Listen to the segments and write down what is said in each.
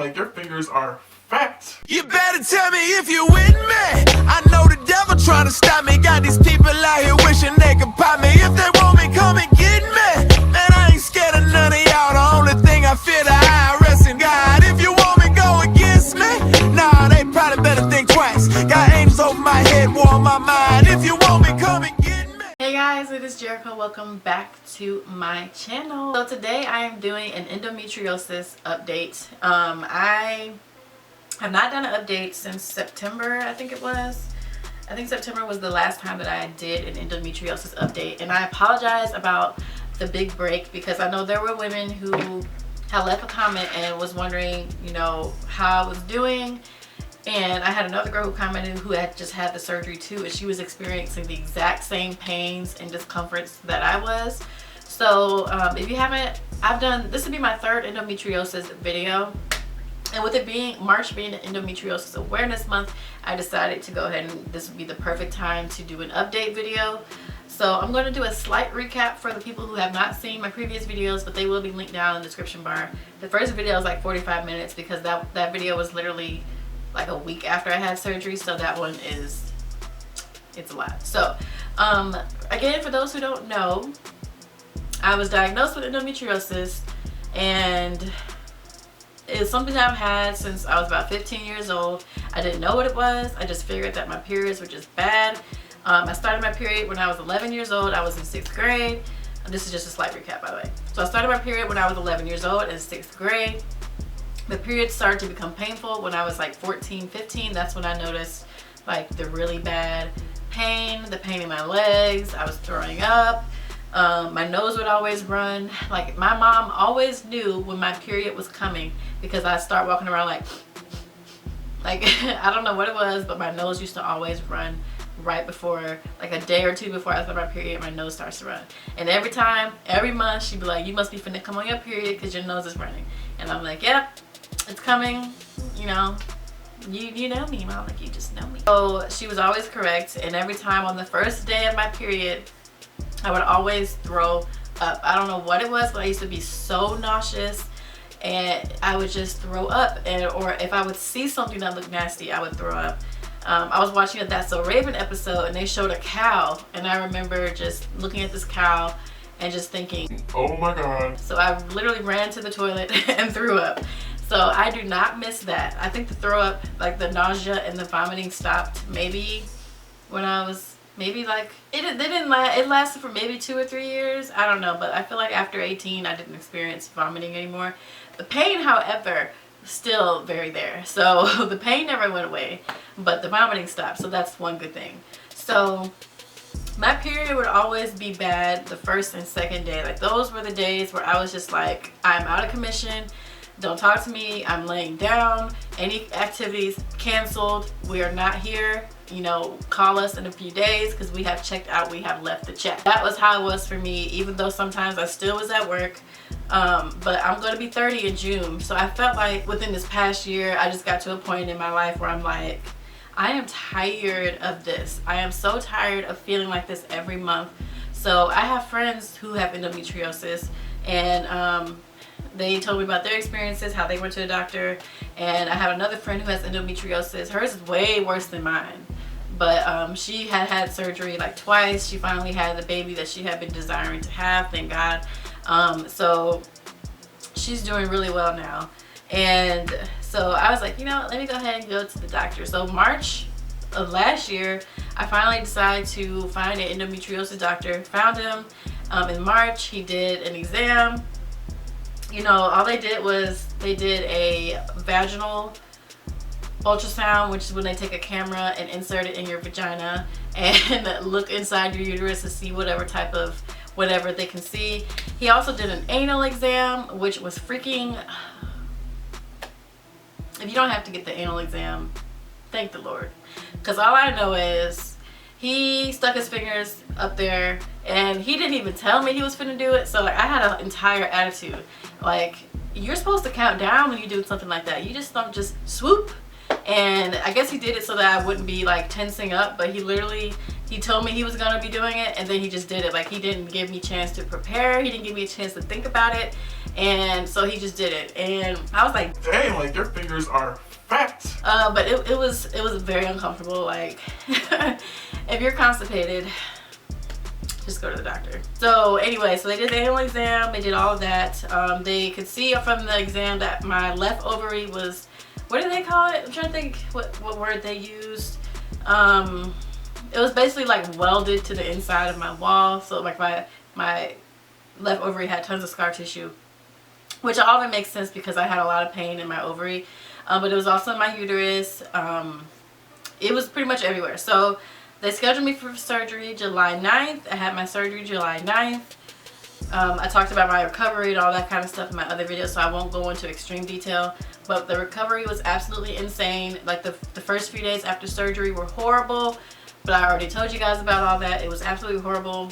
like your fingers are fat. You better tell me if you with me. I know the devil trying to stop me. Got these people out here wishing they could pop me. If they want me, come and get me. Man, I ain't scared of none of y'all. The only thing I fear the IRS and God. If you want me, go against me. Nah, they probably better think twice. Got angels over my head, war on my mind. If you want me, come and get me. Hey guys, it is Jericho. Welcome back to my channel. So today I am doing an endometriosis update. I have not done an update since September, I think it was. I think September was the last time that I did an endometriosis update, and I apologize about the big break because I know there were women who had left a comment and was wondering, you know, how I was doing. And I had another girl who commented who had just had the surgery too, and she was experiencing the exact same pains and discomforts that I was. So if you haven't, this will be my third endometriosis video. And with it being March being an endometriosis awareness month, I decided to go ahead and this would be the perfect time to do an update video. So I'm going to do a slight recap for the people who have not seen my previous videos, but they will be linked down in the description bar. The first video is like 45 minutes because that video was literally like a week after I had surgery, so that one it's a lot. So again, for those who don't know, I was diagnosed with endometriosis, and it's something that I've had since I was about 15 years old. I didn't know what it was. I just figured that my periods were just bad. I started my period when I was 11 years old. I was in 6th grade. This is just a slight recap, by the way. So I started my period when I was 11 years old in 6th grade. The periods started to become painful when I was like 14, 15. That's when I noticed like the really bad pain, the pain in my legs. I was throwing up. My nose would always run. Like my mom always knew when my period was coming because I start walking around like I don't know what it was, but my nose used to always run right before, like a day or two before I start my period, my nose starts to run. And every month she'd be like, you must be finna come on your period because your nose is running. And I'm like, yep, it's coming, you know. You know me, Mom, like you just know me. So she was always correct, and every time on the first day of my period, I would always throw up. I don't know what it was, but I used to be so nauseous and I would just throw up. Or if I would see something that looked nasty, I would throw up. I was watching a That's So Raven episode and they showed a cow, and I remember just looking at this cow and just thinking, oh my god. So I literally ran to the toilet and threw up. So I do not miss that. I think the throw up, like the nausea and the vomiting stopped maybe when I was like it lasted for maybe 2 or 3 years. I don't know, but I feel like after 18 I didn't experience vomiting anymore. The pain, however, still very there. So the pain never went away, but the vomiting stopped. So that's one good thing. So my period would always be bad the first and second day. Like those were the days where I was just like, I'm out of commission. Don't talk to me. I'm laying down. Any activities canceled. We are not here. You know, call us in a few days because we have checked out. We have left the check. That was how it was for me, even though sometimes I still was at work. But I'm going to be 30 in June. So I felt like within this past year, I just got to a point in my life where I'm like, I am tired of this. I am so tired of feeling like this every month. So I have friends who have endometriosis, and they told me about their experiences, how they went to the doctor. And I have another friend who has endometriosis. Hers is way worse than mine. But she had surgery like twice. She finally had the baby that she had been desiring to have, thank God. So she's doing really well now. And so I was like, you know, let me go ahead and go to the doctor. So March of last year, I finally decided to find an endometriosis doctor. Found him in March. He did an exam. You know, all they did was they did a vaginal ultrasound, which is when they take a camera and insert it in your vagina and look inside your uterus to see whatever type of whatever they can see. He also did an anal exam, which was freaking... If you don't have to get the anal exam, thank the Lord. Because all I know is he stuck his fingers up there and he didn't even tell me he was finna do it. So like I had an entire attitude. Like, you're supposed to count down when you do something like that. You just don't just swoop. And I guess he did it so that I wouldn't be like tensing up, but he told me he was gonna be doing it and then he just did it. Like, he didn't give me a chance to prepare. He didn't give me a chance to think about it. And so he just did it, and I was like, dang, like your fingers are fat. but it was very uncomfortable. Like, if you're constipated, just go to the doctor. So anyway, so they did the annual exam, they did all of that. They could see from the exam that my left ovary was, what do they call it? I'm trying to think what word they used. It was basically like welded to the inside of my wall. So like my left ovary had tons of scar tissue, which all of it makes sense because I had a lot of pain in my ovary. But it was also in my uterus. It was pretty much everywhere. So they scheduled me for surgery July 9th. I had my surgery July 9th. I talked about my recovery and all that kind of stuff in my other videos, so I won't go into extreme detail. But the recovery was absolutely insane. Like the first few days after surgery were horrible, but I already told you guys about all that. It was absolutely horrible.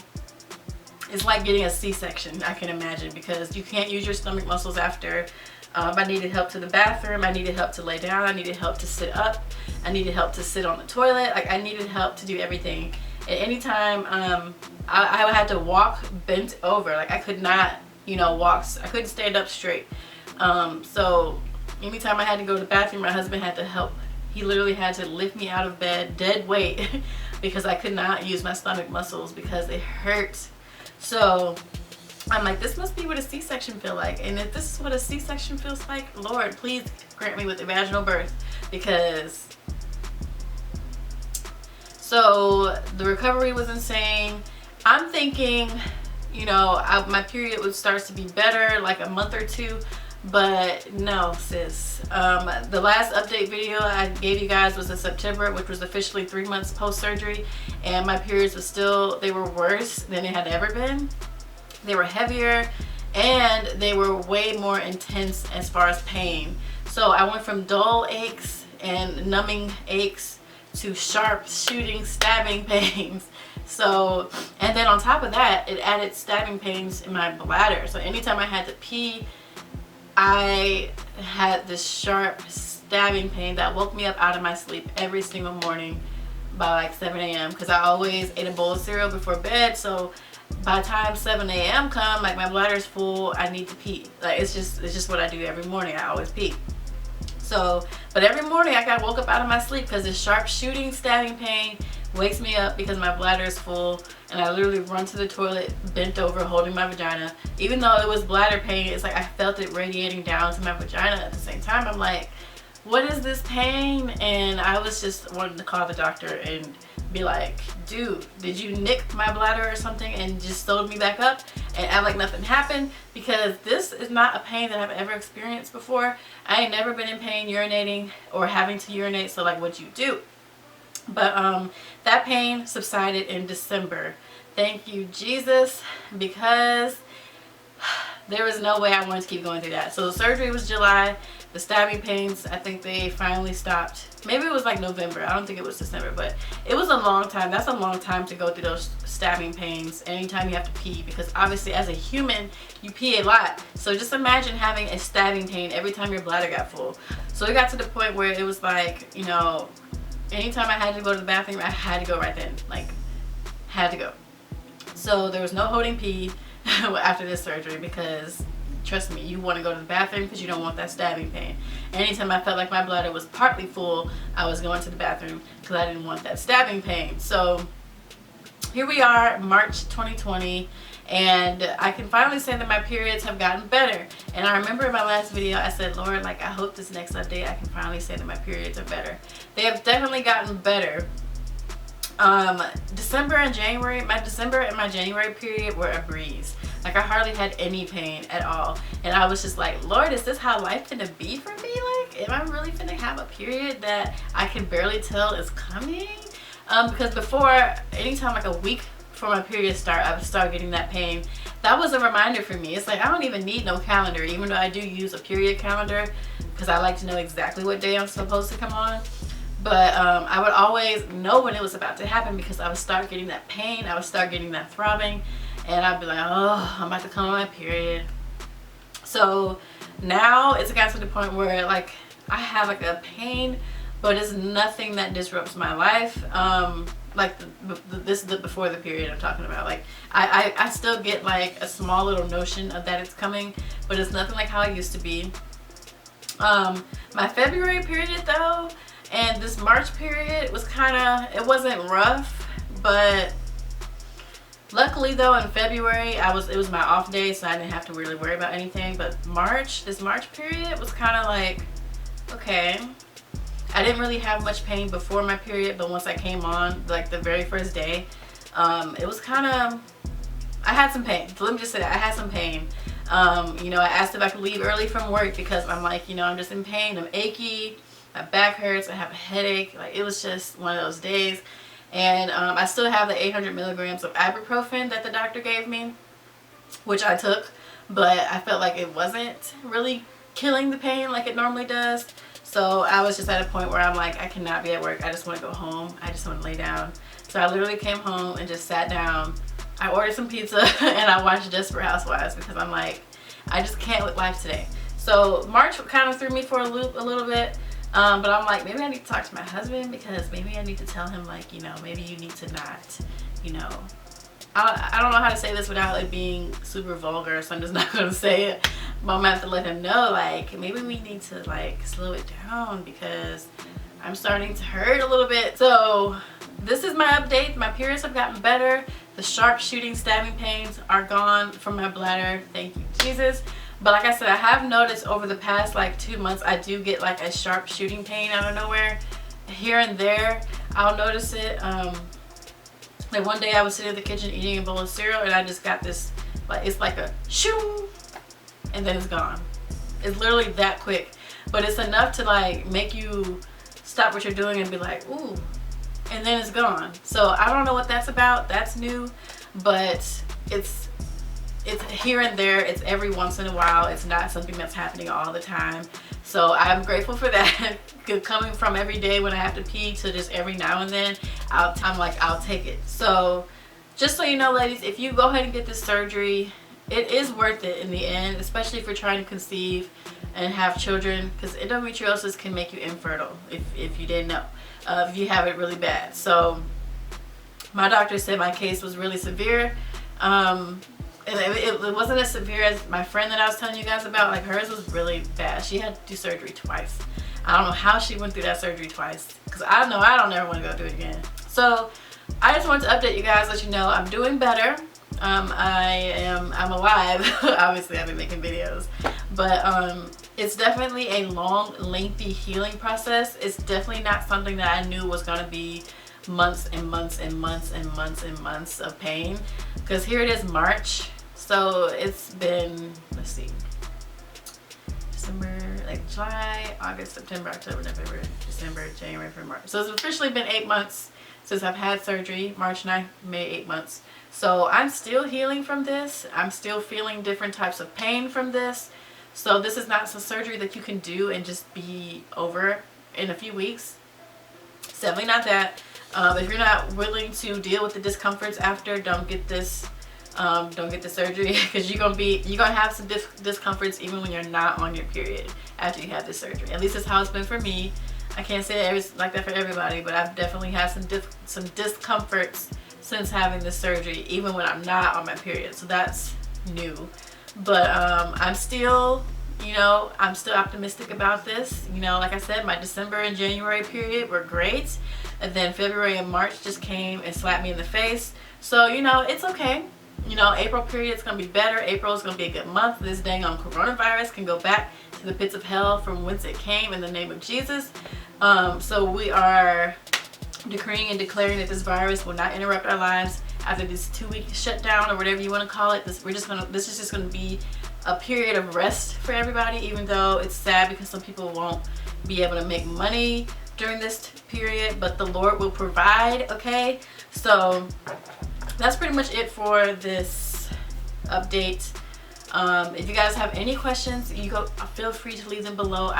It's like getting a C-section, I can imagine, because you can't use your stomach muscles after. I needed help to the bathroom. I needed help to lay down. I needed help to sit up. I needed help to sit on the toilet. Like, I needed help to do everything. At any time, I had to walk bent over. Like, I could not, you know, walk. I couldn't stand up straight. So anytime I had to go to the bathroom, my husband had to help. He literally had to lift me out of bed, dead weight, because I could not use my stomach muscles because it hurt. So I'm like, this must be what a C-section feel like. And if this is what a C-section feels like, Lord, please grant me with a vaginal birth. Because, so the recovery was insane. I'm thinking, you know, my period would start to be better like a month or two. But no, sis. The last update video I gave you guys was in September, which was officially 3 months post-surgery. And my periods were still, they were worse than they had ever been. They were heavier and they were way more intense as far as pain. So I went from dull aches and numbing aches to sharp shooting stabbing pains. So, and then on top of that, it added stabbing pains in my bladder. So anytime I had to pee, I had this sharp stabbing pain that woke me up out of my sleep every single morning by like 7 a.m. because I always ate a bowl of cereal before bed. So by the time 7 a.m. come, like my bladder's full, I need to pee. Like it's just what I do every morning. I always pee. So, but every morning I got woke up out of my sleep because this sharp shooting stabbing pain wakes me up because my bladder is full, and I literally run to the toilet bent over holding my vagina. Even though it was bladder pain, it's like I felt it radiating down to my vagina at the same time. I'm like, what is this pain? And I was just wanting to call the doctor and be like, dude, did you nick my bladder or something and just sewed me back up and act like nothing happened? Because this is not a pain that I've ever experienced before. I ain't never been in pain urinating or having to urinate, so like, what'd you do? But that pain subsided in December. Thank you, Jesus, because there was no way I wanted to keep going through that. So the surgery was July. The stabbing pains, I think they finally stopped. Maybe it was like November. I don't think it was December, but it was a long time. That's a long time to go through those stabbing pains anytime you have to pee, because obviously as a human, you pee a lot. So just imagine having a stabbing pain every time your bladder got full. So it got to the point where it was like, you know, anytime I had to go to the bathroom, I had to go right then. Like, had to go. So there was no holding pee after this surgery, because trust me, you want to go to the bathroom because you don't want that stabbing pain. Anytime I felt like my bladder was partly full, I was going to the bathroom because I didn't want that stabbing pain. So here we are, March 2020, and I can finally say that my periods have gotten better. And I remember in my last video I said, Lord, like, I hope this next update I can finally say that my periods are better. They have definitely gotten better. December and January, my December and my January period were a breeze. Like, I hardly had any pain at all. And I was just like, Lord, is this how life gonna be for me? Like, am I really gonna have a period that I can barely tell is coming? Because before, anytime like a week before my period start, I would start getting that pain. That was a reminder for me. It's like, I don't even need no calendar, even though I do use a period calendar because I like to know exactly what day I'm supposed to come on. But I would always know when it was about to happen because I would start getting that pain, I would start getting that throbbing, and I'd be like, oh, I'm about to come on my period. So now it's got to the point where like I have like a pain but it's nothing that disrupts my life. Like this is the before the period I'm talking about. Like I still get like a small little notion of that it's coming, but it's nothing like how it used to be. My February period though, and this March period was it wasn't rough, but luckily though in February it was my off day, so I didn't have to really worry about anything. But this March period was kind of like, okay. I didn't really have much pain before my period, but once I came on, like the very first day, it was I had some pain. So let me just say that I had some pain. You know, I asked if I could leave early from work because I'm like, you know, I'm just in pain. I'm achy. My back hurts. I have a headache. Like, it was just one of those days. And I still have the 800 milligrams of ibuprofen that the doctor gave me, which I took, but I felt like it wasn't really killing the pain like it normally does. So I was just at a point where I'm like, I cannot be at work. I just want to go home. I just want to lay down. So I literally came home and just sat down. I ordered some pizza and I watched Desperate Housewives because I'm like, I just can't with life today. So March kind of threw me for a loop a little bit. But I'm like, maybe I need to talk to my husband because maybe I need to tell him, like, you know, maybe you need to not, you know, I don't know how to say this without it being super vulgar, so I'm just not going to say it. But I'm going to have to let him know, like, maybe we need to, like, slow it down because I'm starting to hurt a little bit. So this is my update. My periods have gotten better. The sharp shooting stabbing pains are gone from my bladder. Thank you, Jesus. But like I said, I have noticed over the past, like, 2 months, I do get, like, a sharp shooting pain out of nowhere. Here and there, I'll notice it. Like one day I was sitting in the kitchen eating a bowl of cereal and I just got this, like, it's like a shoo, and then it's gone. It's literally that quick, but it's enough to like make you stop what you're doing and be like, ooh, and then it's gone. So I don't know what that's about. That's new, but it's here and there. It's every once in a while. It's not something that's happening all the time. So I'm grateful for that. Coming from every day when I have to pee to just every now and then, I'm like, I'll take it. So just so you know, ladies, if you go ahead and get this surgery, it is worth it in the end, especially if you're trying to conceive and have children, because endometriosis can make you infertile if you didn't know, if you have it really bad. So my doctor said my case was really severe. It wasn't as severe as my friend that I was telling you guys about. Like, hers was really bad. She had to do surgery twice. I don't know how she went through that surgery twice, because I don't ever want to go through it again. So I just wanted to update you guys, let you know I'm doing better. I'm alive. Obviously I've been making videos, but it's definitely a long, lengthy healing process. It's definitely not something that I knew was going to be months and months and months and months and months of pain, because here it is, March. So it's been, let's see, December, like July, August, September, October, November, December, January, February, March. So it's officially been 8 months since I've had surgery. March 9th made 8 months. So I'm still healing from this. I'm still feeling different types of pain from this. So this is not some surgery that you can do and just be over in a few weeks. It's definitely not that. If you're not willing to deal with the discomforts after, don't get this surgery, because you're gonna have some discomforts even when you're not on your period after you have this surgery. At least that's how it's been for me. I can't say it's like that for everybody, but I've definitely had some discomforts since having this surgery, even when I'm not on my period. So that's new. But I'm still, you know, I'm still optimistic about this. You know, like I said, my December and January period were great, and then February and March just came and slapped me in the face. So, you know, it's okay. You know, April period is going to be better. April is going to be a good month. This dang on coronavirus can go back to the pits of hell from whence it came in the name of Jesus. So we are decreeing and declaring that this virus will not interrupt our lives after this 2-week shutdown or whatever you want to call it. This is just going to be a period of rest for everybody, even though it's sad because some people won't be able to make money during this period, but the Lord will provide. Okay, so that's pretty much it for this update. If you guys have any questions, feel free to leave them below.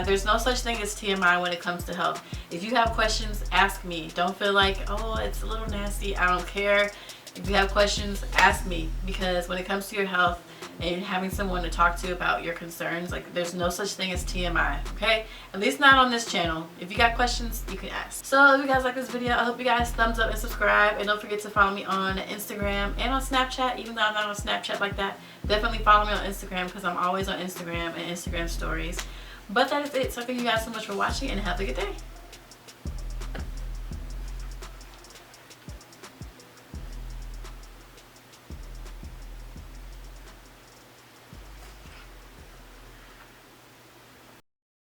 There's no such thing as TMI when it comes to health. If you have questions, ask me. Don't feel like, oh, it's a little nasty. I don't care. If you have questions, ask me, because when it comes to your health, and having someone to talk to about your concerns. Like, there's no such thing as TMI, okay? At least not on this channel. If you got questions, you can ask. So if you guys like this video, I hope you guys thumbs up and subscribe, and don't forget to follow me on Instagram and on Snapchat. Even though I'm not on Snapchat like that, definitely follow me on Instagram because I'm always on Instagram and Instagram stories. But that is it. So thank you guys so much for watching, and have a good day.